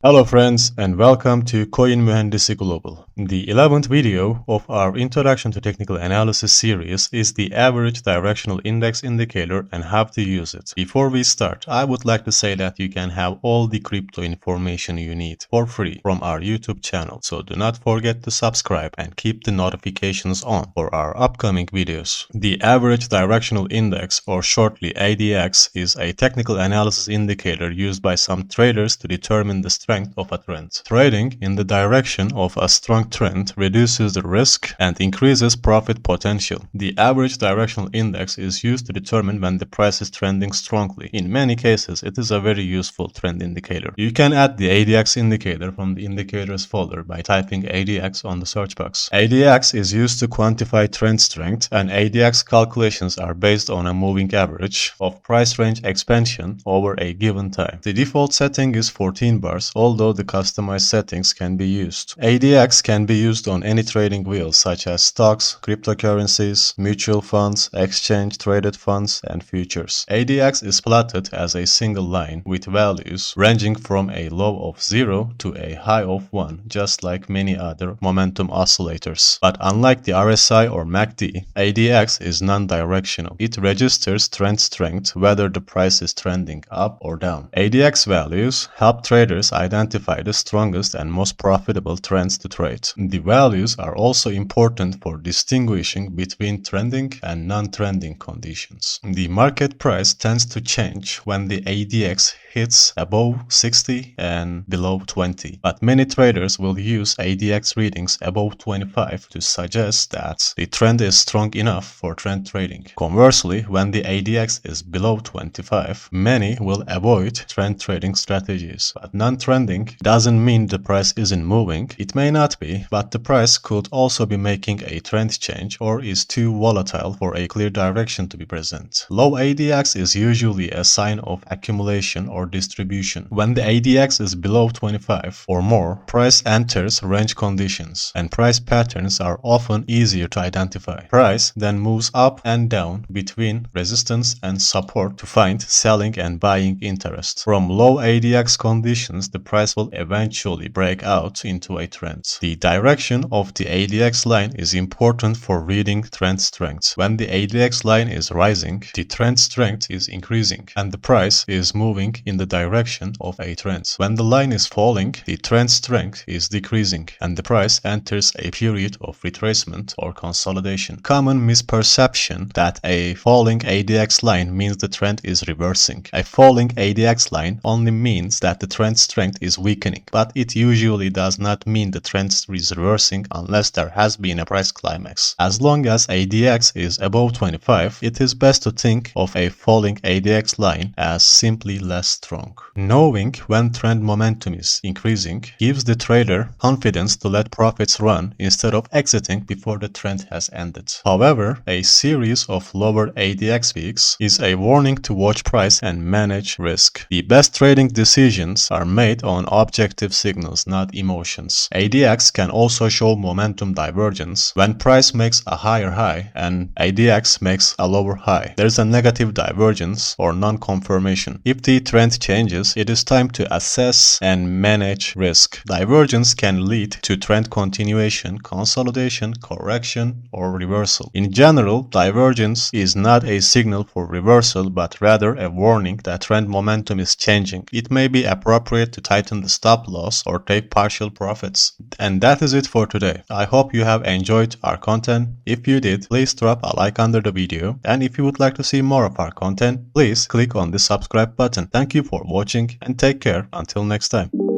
Hello friends and welcome to Coin Mühendisi Global. The 11th video of our Introduction to Technical Analysis series is the average directional index indicator and how to use it. Before we start, I would like to say that you can have all the crypto information you need for free from our YouTube channel. So do not forget to subscribe and keep the notifications on for our upcoming videos. The average directional index, or shortly ADX, is a technical analysis indicator used by some traders to determine the strength of a trend. Trading in the direction of a strong trend reduces the risk and increases profit potential. The average directional index is used to determine when the price is trending strongly. In many cases, it is a very useful trend indicator. You can add the ADX indicator from the indicators folder by typing ADX on the search box. ADX is used to quantify trend strength, and ADX calculations are based on a moving average of price range expansion over a given time. The default setting is 14 bars, although the customized settings can be used. ADX can be used on any trading wheels such as stocks, cryptocurrencies, mutual funds, exchange-traded funds, and futures. ADX is plotted as a single line with values ranging from a low of 0 to a high of 1, just like many other momentum oscillators. But unlike the RSI or MACD, ADX is non-directional. It registers trend strength whether the price is trending up or down. ADX values help traders identify the strongest and most profitable trends to trade. The values are also important for distinguishing between trending and non-trending conditions. The market price tends to change when the ADX hits above 60 and below 20, but many traders will use ADX readings above 25 to suggest that the trend is strong enough for trend trading. Conversely, when the ADX is below 25, many will avoid trend trading strategies. But non-trending doesn't mean the price isn't moving. It may not be, but the price could also be making a trend change or is too volatile for a clear direction to be present. Low ADX is usually a sign of accumulation or distribution. When the ADX is below 25 or more, price enters range conditions, and price patterns are often easier to identify. Price then moves up and down between resistance and support to find selling and buying interest. From low ADX conditions, the price will eventually break out into a trend. The direction of the ADX line is important for reading trend strength. When the ADX line is rising, the trend strength is increasing, and the price is moving in the direction of a trend. When the line is falling, the trend strength is decreasing, and the price enters a period of retracement or consolidation. Common misperception that a falling ADX line means the trend is reversing. A falling ADX line only means that the trend strength is weakening, but it usually does not mean the trend is reversing unless there has been a price climax. As long as ADX is above 25, it is best to think of a falling ADX line as simply less strong. Knowing when trend momentum is increasing gives the trader confidence to let profits run instead of exiting before the trend has ended. However, a series of lower ADX weeks is a warning to watch price and manage risk. The best trading decisions are made on objective signals, not emotions. ADX can also show momentum divergence when price makes a higher high and ADX makes a lower high. There is a negative divergence or non-confirmation. If the trend changes, it is time to assess and manage risk. Divergence can lead to trend continuation, consolidation, correction, or reversal. In general, divergence is not a signal for reversal, but rather a warning that trend momentum is changing. It may be appropriate to tighten the stop loss or take partial profits. And that is it for today. I hope you have enjoyed our content. If you did, please drop a like under the video. And if you would like to see more of our content, please click on the subscribe button. Thank you for watching and take care until next time.